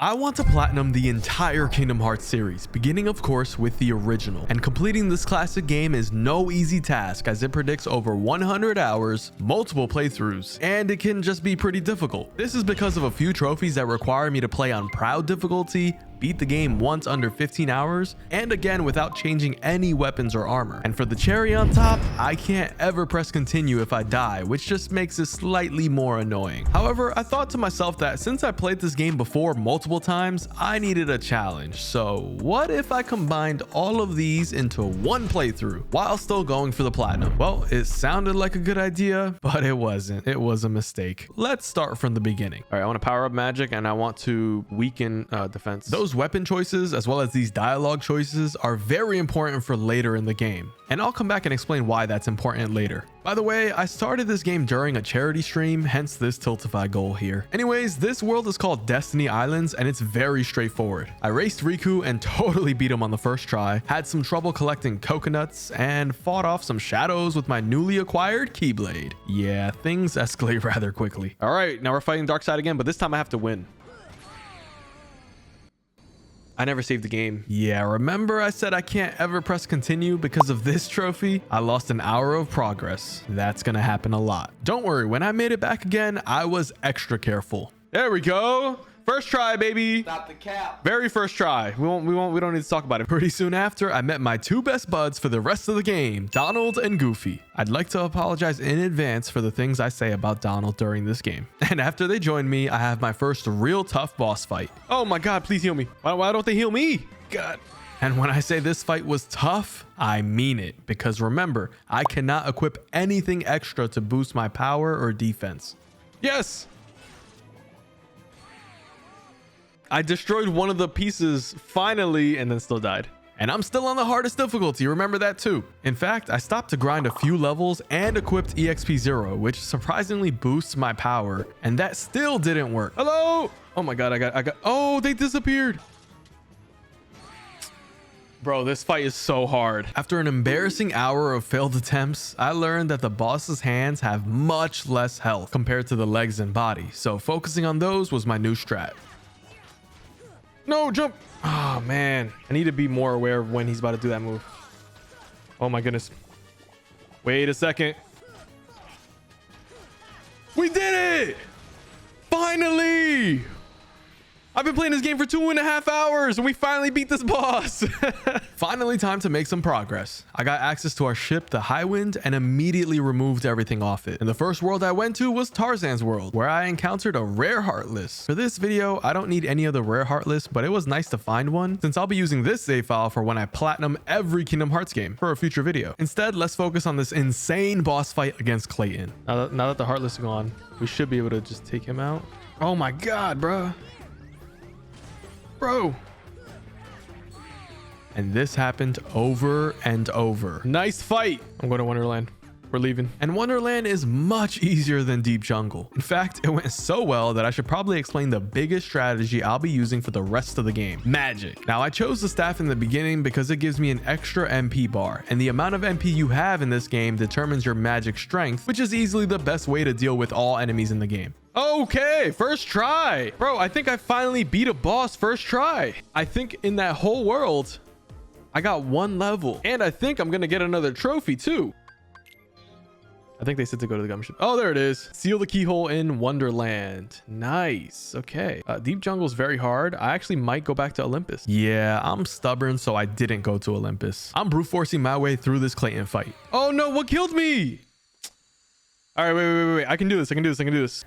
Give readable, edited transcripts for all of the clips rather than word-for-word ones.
I want to platinum the entire Kingdom Hearts series, beginning of course with the original. And completing this classic game is no easy task as it predicts over 100 hours, multiple playthroughs, and it can just be pretty difficult. This is because of a few trophies that require me to play on proud difficulty, beat the game once under 15 hours, and again without changing any weapons or armor. And for the cherry on top, I can't ever press continue if I die, which just makes it slightly more annoying. However, I thought to myself that since I played this game before multiple times, I needed a challenge. So what if I combined all of these into one playthrough while still going for the platinum? Well, it sounded like a good idea, but it wasn't. It was a mistake. Let's start from the beginning. All right, I want to power up magic and I want to weaken defense. Those weapon choices as well as these dialogue choices are very important for later in the game, and I'll come back and explain why that's important later. By the way, I started this game during a charity stream, hence this Tiltify goal here. Anyways, this world is called Destiny Islands and it's very straightforward. I raced Riku and totally beat him on the first try, had some trouble collecting coconuts, and fought off some shadows with my newly acquired Keyblade. Yeah, things escalate rather quickly. All right, now we're fighting Darkseid again, but this time I have to win. I never saved the game. Yeah, remember I said I can't ever press continue because of this trophy? I lost an hour of progress. That's gonna happen a lot. Don't worry, when I made it back again, I was extra careful. There we go. First try, baby. Stop the cap. Very first try. We don't need to talk about it. Pretty soon after, I met my two best buds for the rest of the game, Donald and Goofy. I'd like to apologize in advance for the things I say about Donald during this game. And after they join me, I have my first real tough boss fight. Oh my God, please heal me. Why don't they heal me? God. And when I say this fight was tough, I mean it. Because remember, I cannot equip anything extra to boost my power or defense. Yes. I destroyed one of the pieces finally and then still died. And I'm still on the hardest difficulty, remember that too. In fact, I stopped to grind a few levels and equipped EXP 0, which surprisingly boosts my power, and that still didn't work. Hello? Oh my God, I got, oh, they disappeared. Bro, this fight is so hard. After an embarrassing hour of failed attempts, I learned that the boss's hands have much less health compared to the legs and body, so focusing on those was my new strat. No, jump. Oh man, I need to be more aware of when he's about to do that move. Oh my goodness. Wait a second. We did it. Finally. I've been playing this game for 2.5 hours and we finally beat this boss. Finally time to make some progress. I got access to our ship, the Highwind, and immediately removed everything off it. And the first world I went to was Tarzan's world, where I encountered a rare Heartless. For this video, I don't need any of the rare Heartless, but it was nice to find one since I'll be using this save file for when I platinum every Kingdom Hearts game for a future video. Instead, let's focus on this insane boss fight against Clayton. Now that the Heartless is gone, we should be able to just take him out. Oh my God, bro. And this happened over and over. Nice fight. I'm going to Wonderland. We're leaving. And Wonderland is much easier than Deep Jungle. In fact, it went so well that I should probably explain the biggest strategy I'll be using for the rest of the game. Magic. Now, I chose the staff in the beginning because it gives me an extra MP bar, and the amount of MP you have in this game determines your magic strength, which is easily the best way to deal with all enemies in the game. Okay, first try. Bro, I think I finally beat a boss first try. I think in that whole world, I got one level. And I think I'm gonna get another trophy too. I think they said to go to the gumshoe. Oh, there it is. Seal the keyhole in Wonderland. Nice. Okay. Deep Jungle is very hard. I actually might go back to Olympus. Yeah, I'm stubborn, so I didn't go to Olympus. I'm brute forcing my way through this Clayton fight. Oh no, what killed me? All right, wait. I can do this.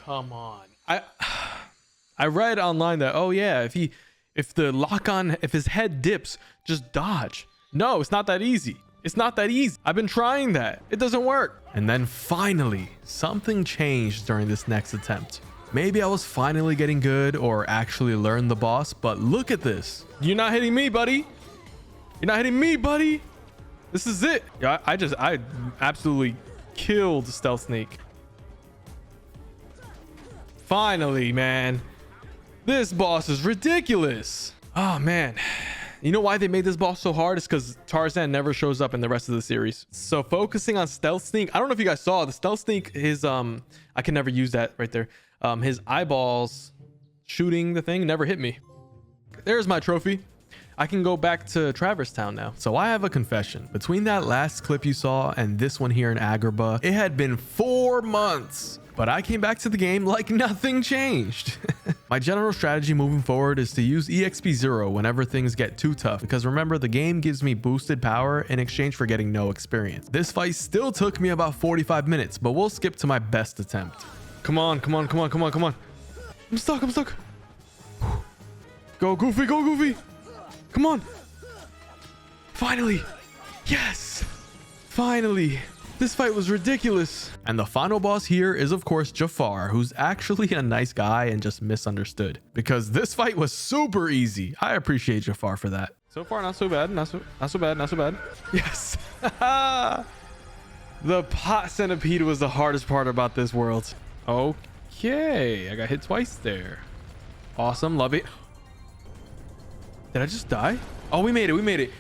Come on. I read online that, oh yeah, if the lock on, if his head dips, just dodge. No, it's not that easy. I've been trying that. It doesn't work. And then finally, something changed during this next attempt. Maybe I was finally getting good or actually learned the boss, but look at this. You're not hitting me, buddy. This is it. Yeah, I absolutely killed Stealth Snake. Finally, man. This boss is ridiculous. Oh man. You know why they made this boss so hard? It's because Tarzan never shows up in the rest of the series. So focusing on Stealth Sneak, I don't know if you guys saw the Stealth Sneak is I can never use that right there. His eyeballs shooting the thing never hit me. There's my trophy. I can go back to Traverse Town now. So I have a confession. Between that last clip you saw and this one here in Agrabah, it had been 4 months. But I came back to the game like nothing changed. My general strategy moving forward is to use EXP 0 whenever things get too tough, because remember, the game gives me boosted power in exchange for getting no experience. This fight still took me about 45 minutes, but we'll skip to my best attempt. Come on, come on, come on, come on, come on. I'm stuck, I'm stuck. Go Goofy, go Goofy. Come on. Finally. Yes. Finally. This fight was ridiculous. And the final boss here is, of course, Jafar, who's actually a nice guy and just misunderstood, because this fight was super easy. I appreciate Jafar for that. So far, not so bad. Not so bad. Not so bad. Yes. The pot centipede was the hardest part about this world. Okay. I got hit twice there. Awesome. Love it. Did I just die? Oh, we made it. We made it.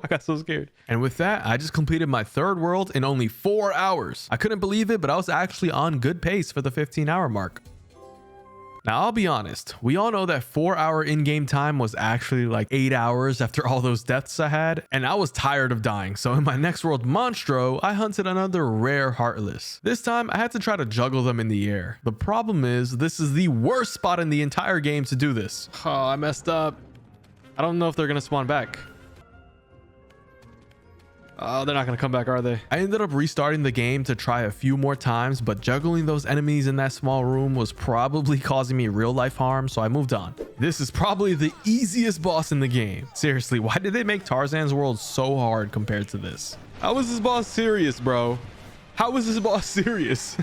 I got so scared. And with that, I just completed my 3rd world in only 4 hours. I couldn't believe it, but I was actually on good pace for the 15-hour mark. Now, I'll be honest. We all know that 4-hour in-game time was actually like 8 hours after all those deaths I had, and I was tired of dying. So in my next world, Monstro, I hunted another rare Heartless. This time, I had to try to juggle them in the air. The problem is, this is the worst spot in the entire game to do this. Oh, I messed up. I don't know if they're gonna spawn back. Oh, they're not going to come back, are they? I ended up restarting the game to try a few more times, but juggling those enemies in that small room was probably causing me real life harm, so I moved on. This is probably the easiest boss in the game. Seriously, why did they make Tarzan's world so hard compared to this? How is this boss serious, bro? How is this boss serious?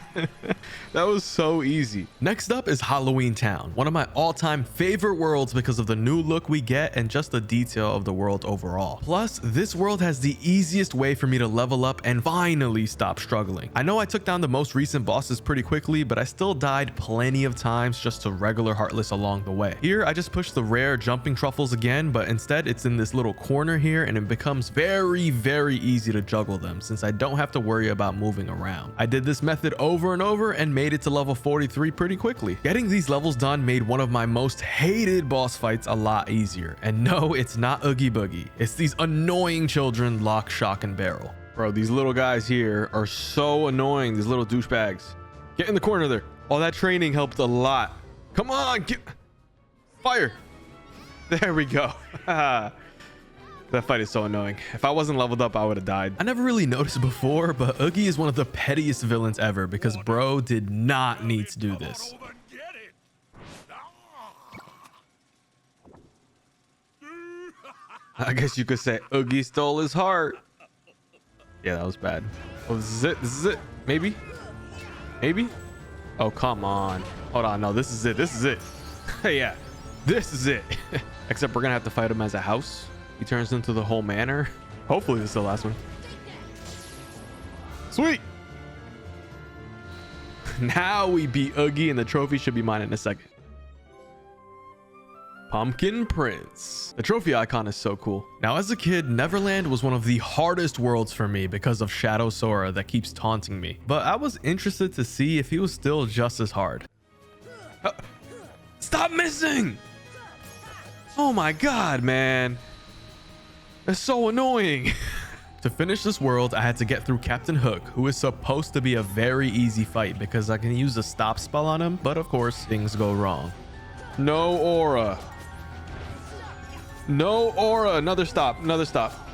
That was so easy. Next up is Halloween Town, one of my all-time favorite worlds because of the new look we get and just the detail of the world overall. Plus, this world has the easiest way for me to level up and finally stop struggling. I know I took down the most recent bosses pretty quickly, but I still died plenty of times just to regular Heartless along the way. Here, I just pushed the rare jumping truffles again, but instead it's in this little corner here, and it becomes very, very easy to juggle them since I don't have to worry about moving around. I did this method over and over and made it to level 43 pretty quickly. Getting these levels done made one of my most hated boss fights a lot easier. And no, it's not Oogie Boogie. It's these annoying children, Lock, Shock, and Barrel. Bro, these little guys here are so annoying, these little douchebags. Get in the corner there. All that training helped a lot. Come on, get fire. There we go. That fight is so annoying. If I wasn't leveled up, I would have died. I never really noticed before, but Oogie is one of the pettiest villains ever because bro did not need to do this. I guess you could say Oogie stole his heart. Yeah, that was bad. Oh, this is it. This is it. Maybe. Maybe. Oh, come on. Hold on. No, this is it. This is it. Yeah, this is it. Except we're going to have to fight him as a house. He turns into the whole manor. Hopefully this is the last one. Sweet. Now we beat Oogie and the trophy should be mine in a second. Pumpkin Prince. The trophy icon is so cool. Now, as a kid, Neverland was one of the hardest worlds for me because of Shadow Sora that keeps taunting me. But I was interested to see if he was still just as hard. Stop missing! Oh my god, man. That's so annoying. To finish this world, I had to get through Captain Hook, who is supposed to be a very easy fight because I can use a stop spell on him, but of course, things go wrong. No aura. No aura. Another stop. Another stop.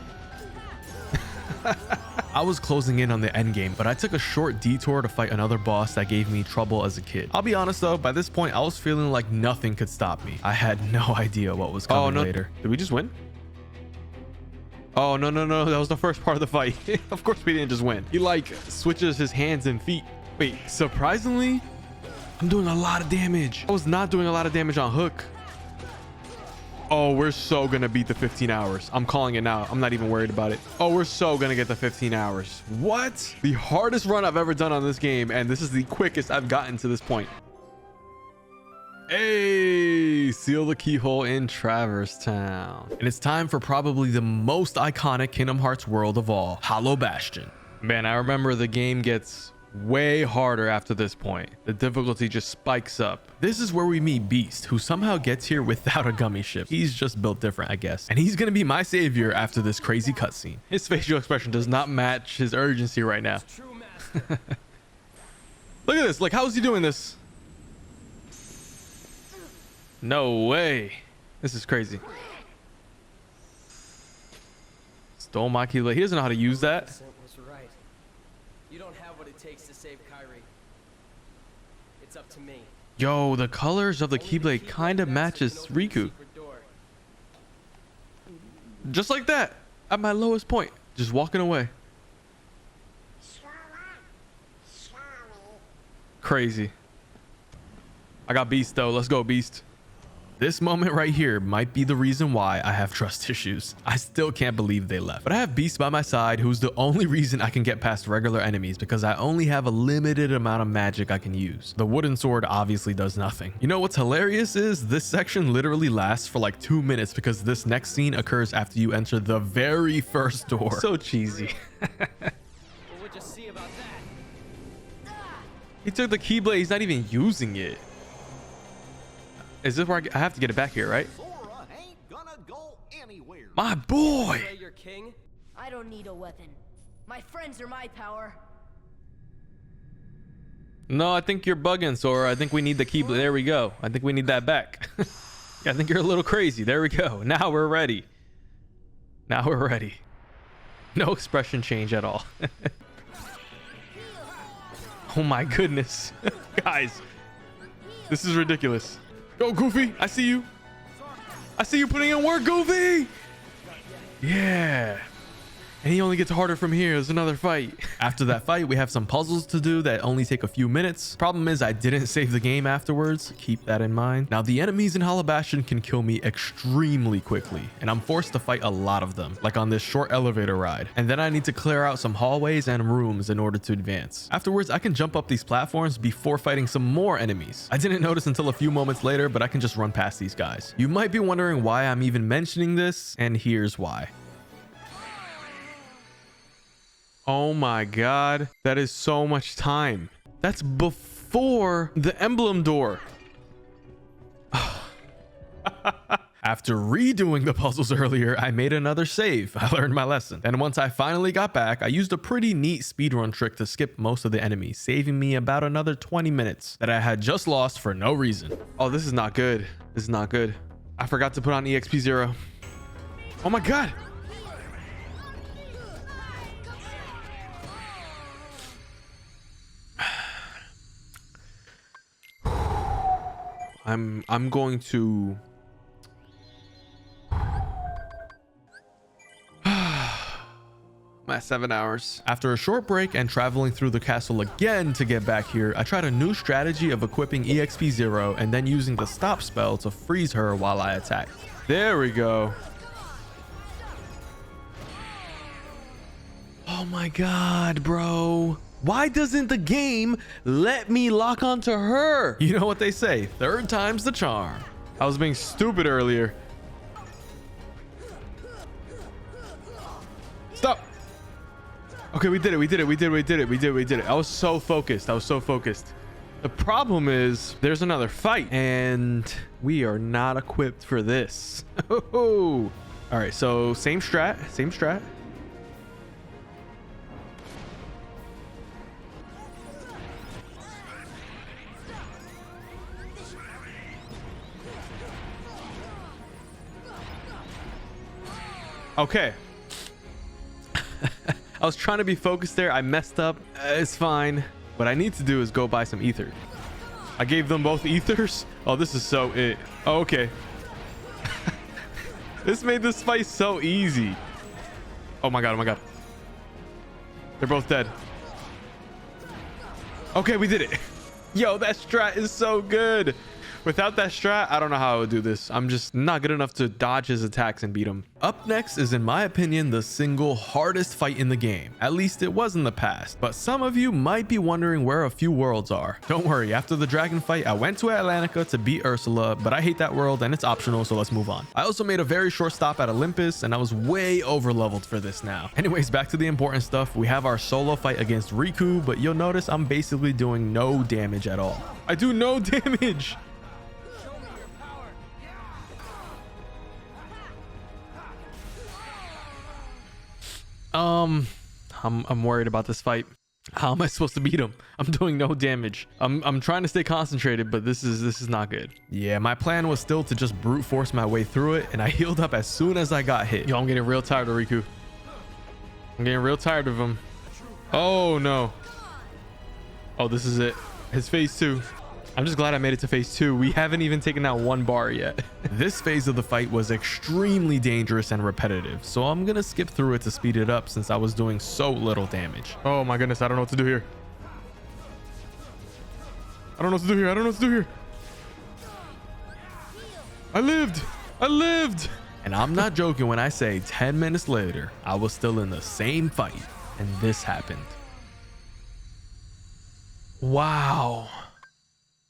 I was closing in on the endgame, but I took a short detour to fight another boss that gave me trouble as a kid. I'll be honest though, by this point, I was feeling like nothing could stop me. I had no idea what was coming later. Did we just win? Oh, no, no, no. That was the first part of the fight. Of course we didn't just win. He like switches his hands and feet. Wait, surprisingly, I'm doing a lot of damage. I was not doing a lot of damage on Hook. Oh, we're so gonna beat the 15 hours. I'm calling it now. I'm not even worried about it. Oh, we're so gonna get the 15 hours. What? The hardest run I've ever done on this game, and this is the quickest I've gotten to this point. Hey, seal the keyhole in Traverse Town. And it's time for probably the most iconic Kingdom Hearts world of all, Hollow Bastion. Man, I remember the game gets way harder after this point. The difficulty just spikes up. This is where we meet Beast, who somehow gets here without a gummy ship. He's just built different, I guess. And he's gonna be my savior after this crazy cutscene. His facial expression does not match his urgency right now. Look at this. Like, how is he doing this? No way. This is crazy. Stole my keyblade. He doesn't know how to use that. Was right. You don't have what it takes to save Kyrie. It's up to me. Yo, the colors of the keyblade kind of matches Riku. Just like that. At my lowest point. Just walking away. Crazy. I got Beast though. Let's go, Beast. This moment right here might be the reason why I have trust issues. I still can't believe they left. But I have Beast by my side, who's the only reason I can get past regular enemies because I only have a limited amount of magic I can use. The wooden sword obviously does nothing. You know what's hilarious is this section literally lasts for like 2 minutes because this next scene occurs after you enter the very first door. So cheesy. We'll just see about that. He took the keyblade. He's not even using it. Is this where I have to get it back here, right? Sora ain't gonna go anywhere. My boy. Say you're king? I don't need a weapon. My friends are my power. No, I think you're bugging, Sora. I think we need the keyblade. There we go. I think we need that back. Yeah, I think you're a little crazy. There we go. Now we're ready. Now we're ready. No expression change at all. Oh my goodness. Guys, this is ridiculous. Go, Goofy. I see you. I see you putting in work, Goofy. Yeah. And he only gets harder from here. There's another fight. After that fight, we have some puzzles to do that only take a few minutes. Problem is, I didn't save the game afterwards. Keep that in mind. Now, the enemies in Hollow Bastion can kill me extremely quickly, and I'm forced to fight a lot of them, like on this short elevator ride. And then I need to clear out some hallways and rooms in order to advance. Afterwards, I can jump up these platforms before fighting some more enemies. I didn't notice until a few moments later, but I can just run past these guys. You might be wondering why I'm even mentioning this, and here's why. Oh my god, that is so much time. That's before the emblem door. After redoing the puzzles earlier, I made another save. I learned my lesson. And once I finally got back, I used a pretty neat speedrun trick to skip most of the enemies, saving me about another 20 minutes that I had just lost for no reason. Oh, this is not good. This is not good. I forgot to put on EXP 0. Oh my god. I'm going to I'm at 7 hours. After a short break and traveling through the castle again to get back here, I tried a new strategy of equipping EXP 0 and then using the stop spell to freeze her while I attack. There we go. Oh my god, bro. Why doesn't the game let me lock onto her? You know what they say, third time's the charm. I was being stupid earlier. Stop. Okay, we did it. I was so focused. The problem is there's another fight and we are not equipped for this. All right, so same strat. Okay. I was trying to be focused there. I messed up. It's fine. What I need to do is go buy some ether. I gave them both ethers. Oh, this is so it. Oh, okay. This made this fight so easy. Oh my god. They're both dead. Okay, we did it. Yo, that strat is so good. Without that strat, I don't know how I would do this. I'm just not good enough to dodge his attacks and beat him. Up next is, in my opinion, the single hardest fight in the game. At least it was in the past. But some of you might be wondering where a few worlds are. Don't worry, after the dragon fight, I went to Atlantica to beat Ursula, but I hate that world and it's optional, so let's move on. I also made a very short stop at Olympus, and I was way over leveled for this now. Anyways, back to the important stuff. We have our solo fight against Riku, but you'll notice I'm basically doing no damage at all. I do no damage. I'm worried about this fight. How am I supposed to beat him? I'm doing no damage. I'm trying to stay concentrated, but this is not good. Yeah, my plan was still to just brute force my way through it, and I healed up as soon as I got hit. Yo, I'm getting real tired of Riku. I'm getting real tired of him. Oh no. Oh, this is it. His phase 2. I'm just glad I made it to phase 2. We haven't even taken out one bar yet. This phase of the fight was extremely dangerous and repetitive, so I'm gonna skip through it to speed it up since I was doing so little damage. Oh my goodness, I don't know what to do here. I don't know what to do here. I don't know what to do here. I lived. And I'm not joking when I say 10 minutes later, I was still in the same fight, and this happened. Wow.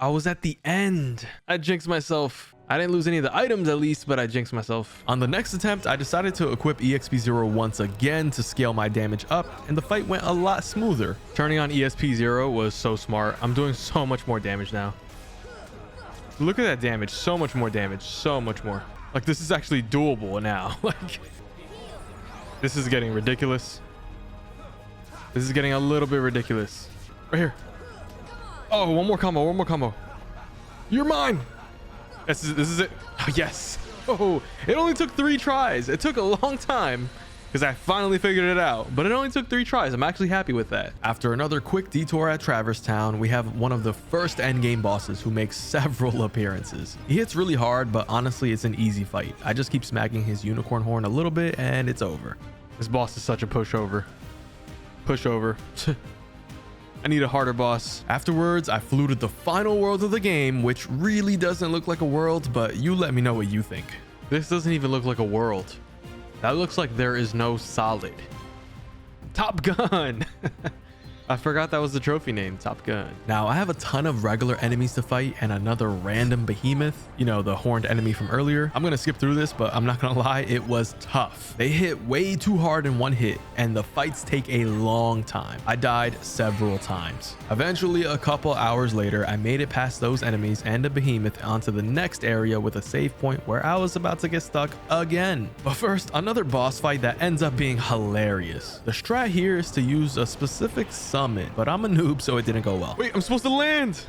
I was at the end. I jinxed myself. I didn't lose any of the items at least, but I jinxed myself. On the next attempt, I decided to equip EXP0 once again to scale my damage up, and the fight went a lot smoother. Turning on ESP0 was so smart. I'm doing so much more damage now. Look at that damage. So much more damage. So much more. Like, this is actually doable now. Like, this is getting ridiculous. This is getting a little bit ridiculous. Right here. Oh, one more combo. You're mine. This is it. Oh, yes. Oh, it only took 3 tries. It took a long time because I finally figured it out, but it only took 3 tries. I'm actually happy with that. After another quick detour at Traverse Town, we have one of the first endgame bosses who makes several appearances. He hits really hard, but honestly, it's an easy fight. I just keep smacking his unicorn horn a little bit and it's over. This boss is such a pushover. I need a harder boss. Afterwards, I flew to the final world of the game, which really doesn't look like a world, but you let me know what you think. This doesn't even look like a world. That looks like there is no solid. Top Gun. I forgot that was the trophy name, Top Gun. Now, I have a ton of regular enemies to fight and another random behemoth, you know, the horned enemy from earlier. I'm gonna skip through this, but I'm not gonna lie, it was tough. They hit way too hard in one hit, and the fights take a long time. I died several times. Eventually, a couple hours later, I made it past those enemies and a behemoth onto the next area with a save point where I was about to get stuck again. But first, another boss fight that ends up being hilarious. The strat here is to use a specific summon, but I'm a noob, so it didn't go well. Wait, I'm supposed to land.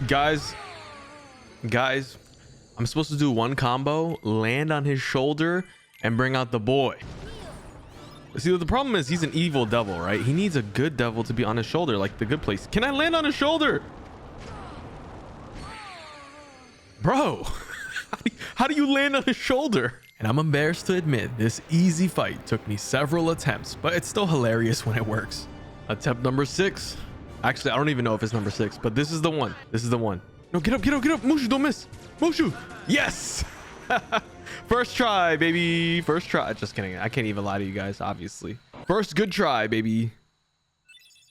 Guys, I'm supposed to do one combo, land on his shoulder, and bring out the boy. See, the problem is he's an evil devil, right? He needs a good devil to be on his shoulder, like the good place. Can I land on his shoulder? Bro, how do you land on his shoulder? And I'm embarrassed to admit, this easy fight took me several attempts, but it's still hilarious when it works. Attempt number 6. Actually, I don't even know if it's number 6, but this is the one. No, get up. Mushu, don't miss. Mushu. Yes. First try, baby. First try. Just kidding. I can't even lie to you guys, obviously. First good try, baby.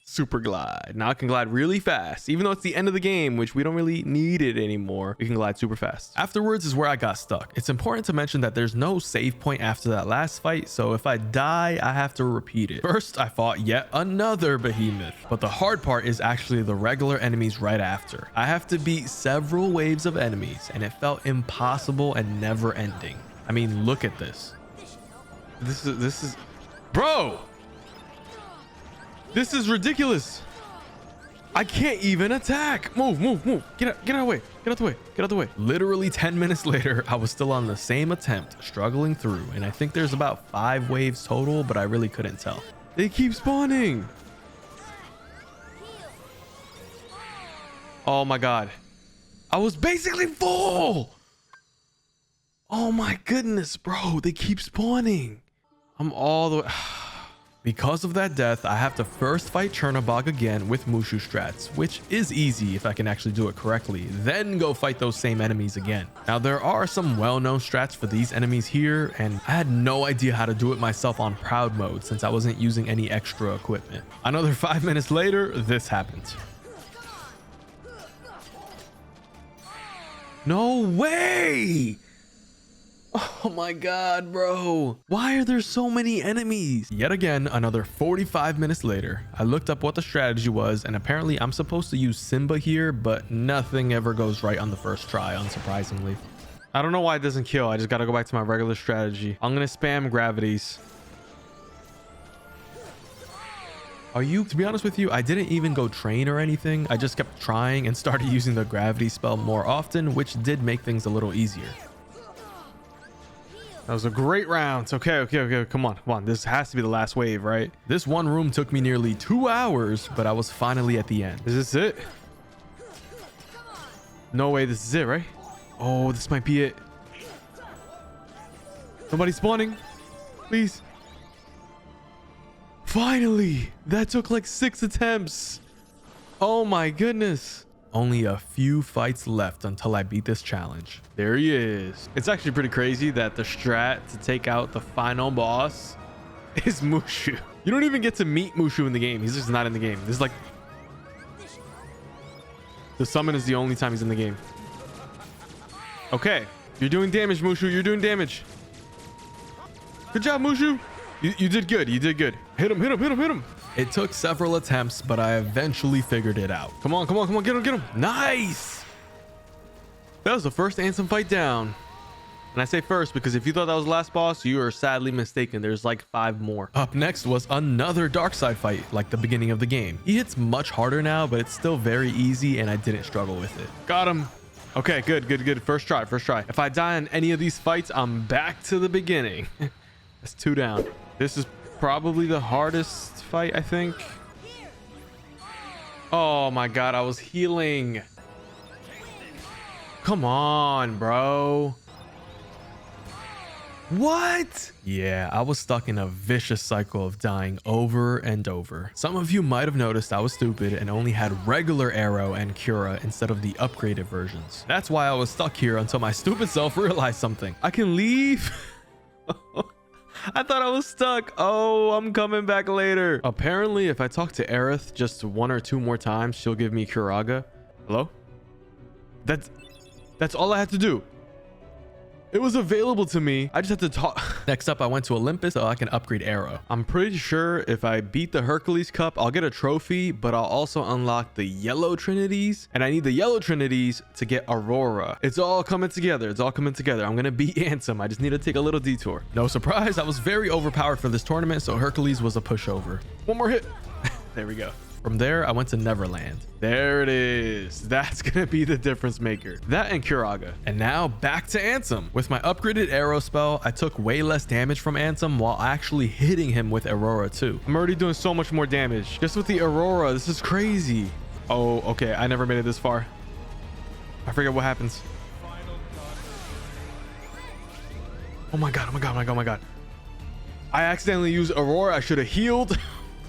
Super glide. Now I can glide really fast, even though it's the end of the game, which we don't really need it anymore. We can glide super fast. Afterwards is where I got stuck. It's important to mention that there's no save point after that last fight, so if I die, I have to repeat it. First, I fought yet another behemoth, but the hard part is actually the regular enemies right after. I have to beat several waves of enemies, and it felt impossible and never ending. I mean, look at this. This is bro. This is ridiculous. I can't even attack. Move. Get out the way. Literally 10 minutes later, I was still on the same attempt, struggling through, and I think there's about 5 waves total, but I really couldn't tell. They keep spawning. Oh my God. I was basically full. Oh my goodness, bro. They keep spawning. I'm all the way. Because of that death, I have to first fight Chernabog again with Mushu strats, which is easy if I can actually do it correctly, then go fight those same enemies again. Now there are some well-known strats for these enemies here, and I had no idea how to do it myself on proud mode since I wasn't using any extra equipment. Another 5 minutes later, this happens. No way! Oh my god, bro. Why are there so many enemies? Yet again, another 45 minutes later, I looked up what the strategy was, and apparently I'm supposed to use Simba here, but nothing ever goes right on the first try, unsurprisingly. I don't know why it doesn't kill. I just gotta go back to my regular strategy. I'm gonna spam gravities. To be honest with you, I didn't even go train or anything. I just kept trying and started using the gravity spell more often, which did make things a little easier. That was a great round. Okay. Come on. This has to be the last wave, right? This one room took me nearly 2 hours, but I was finally at the end. Is this it? No way, this is it, right? Oh, this might be it. Somebody spawning. Please. Finally! That took like 6 attempts. Oh my goodness. Only a few fights left until I beat this challenge. There he is. It's actually pretty crazy that the strat to take out the final boss is Mushu. You don't even get to meet Mushu in the game. He's just not in the game. This is like... The summon is the only time he's in the game. Okay. You're doing damage, Mushu. You're doing damage. Good job, Mushu. You did good. You did good. Hit him. It took several attempts, but I eventually figured it out. Come on. Get him. Nice. That was the first Ansem fight down. And I say first because if you thought that was the last boss, you are sadly mistaken. There's like 5 more. Up next was another dark side fight, like the beginning of the game. He hits much harder now, but it's still very easy and I didn't struggle with it. Got him. Okay, good. First try. If I die in any of these fights, I'm back to the beginning. That's 2 down. This is probably the hardest fight, I think. Oh my god, I was healing. Come on, bro. What? Yeah, I was stuck in a vicious cycle of dying over and over. Some of you might have noticed I was stupid and only had regular arrow and Cura instead of the upgraded versions. That's why I was stuck here until my stupid self realized something. I can leave. I thought I was stuck. Oh, I'm coming back later. Apparently, if I talk to Aerith just 1 or 2 more times, she'll give me Curaga. Hello? That's all I had to do. It was available to me. I just had to talk. Next up, I went to Olympus so I can upgrade Arrow. I'm pretty sure if I beat the Hercules Cup, I'll get a trophy, but I'll also unlock the Yellow Trinities. And I need the Yellow Trinities to get Aurora. It's all coming together. I'm gonna beat Ansem. I just need to take a little detour. No surprise, I was very overpowered for this tournament, so Hercules was a pushover. 1 more hit. There we go. From there, I went to Neverland. There it is. That's gonna be the difference maker. That and Curaga. And now back to Ansem. With my upgraded arrow spell, I took way less damage from Ansem while actually hitting him with Aurora too. I'm already doing so much more damage. Just with the Aurora, this is crazy. Oh, okay. I never made it this far. I forget what happens. Oh my god. I accidentally used Aurora. I should have healed.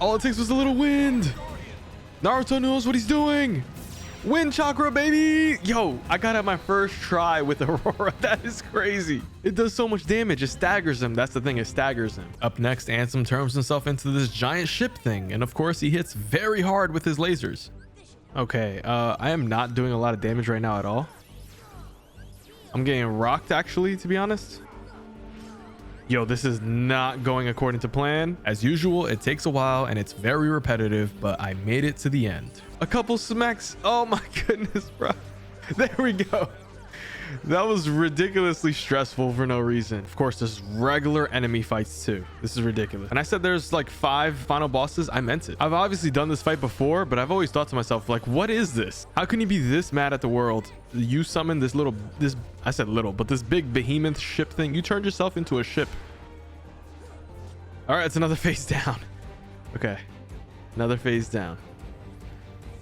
All it takes was a little wind. Naruto knows what he's doing. Wind chakra, baby. Yo, I got at my first try with Aurora. That is crazy. It does so much damage. It staggers him. That's the thing. It staggers him. Up next, Ansem turns himself into this giant ship thing. And of course, he hits very hard with his lasers. Okay, I am not doing a lot of damage right now at all. I'm getting rocked, actually, to be honest. Yo, this is not going according to plan. As usual, it takes a while and it's very repetitive, but I made it to the end. A couple smacks. Oh my goodness, bro. There we go. That was ridiculously stressful for no reason. Of course, there's regular enemy fights too. This is ridiculous. And I said there's like 5 final bosses. I meant it. I've obviously done this fight before, but I've always thought to myself, like, what is this? How can you be this mad at the world? You summon this I said little, but this big behemoth ship thing. You turned yourself into a ship. All right, it's another phase down. Okay, another phase down.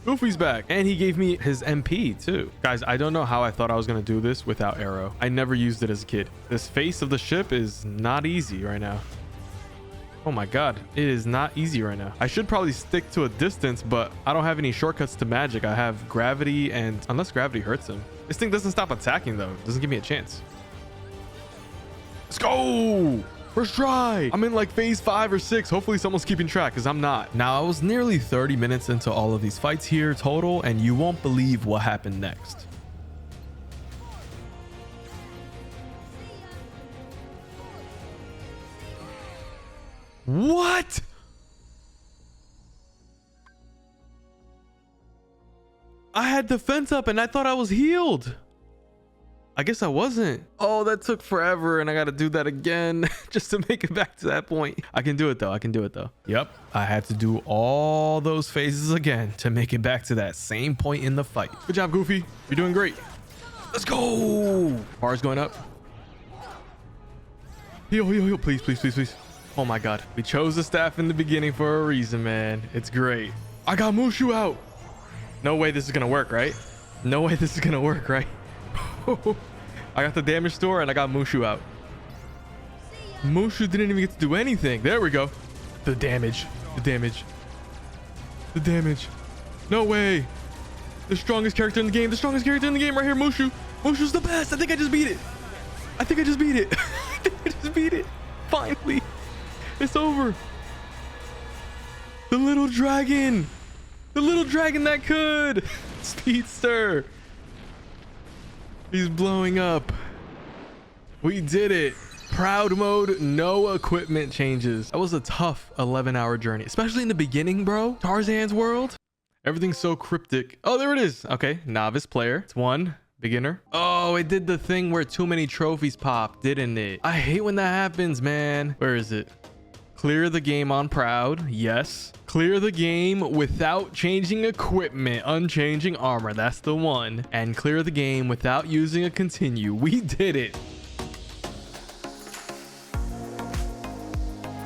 Goofy's back, and he gave me his MP too. Guys, I don't know how I thought I was gonna do this without arrow. I never used it as a kid. This face of the ship is not easy right now. Oh my god, it is not easy right now. I should probably stick to a distance, but I don't have any shortcuts to magic. I have gravity, and unless gravity hurts him. This thing doesn't stop attacking though. It doesn't give me a chance. Let's go! First try! I'm in like phase 5 or 6. Hopefully someone's keeping track, because I'm not. Now, I was nearly 30 minutes into all of these fights here total, and you won't believe what happened next. What? I had defense up and I thought I was healed. I guess I wasn't. Oh, that took forever and I got to do that again just to make it back to that point. I can do it though. I can do it though. Yep. I had to do all those phases again to make it back to that same point in the fight. Good job, Goofy. You're doing great. Let's go. Bar's going up. Heal, heal, heal. Please, please, please, please. Oh my god, we chose the staff in the beginning for a reason, man. It's great. I got Mushu out. No way this is gonna work, right? No way this is gonna work, right? I got the damage store and I got Mushu out. Mushu didn't even get to do anything. There we go. The damage. The damage. The damage. No way. The strongest character in the game. The strongest character in the game right here, Mushu. Mushu's the best. I think I just beat it. I think I just beat it. I think I just beat it. Finally. It's over. The little dragon. The little dragon that could. Speedster. He's blowing up. We did it. Proud mode, no equipment changes. That was a tough 11-hour journey, especially in the beginning, bro. Tarzan's world. Everything's so cryptic. Oh, there it is. Okay, novice player. It's 1. Beginner. Oh, it did the thing where too many trophies pop, didn't it? I hate when that happens, man. Where is it? Clear the game on proud. Yes. Clear the game without changing equipment, unchanging armor. That's the one. And clear the game without using a continue. We did it.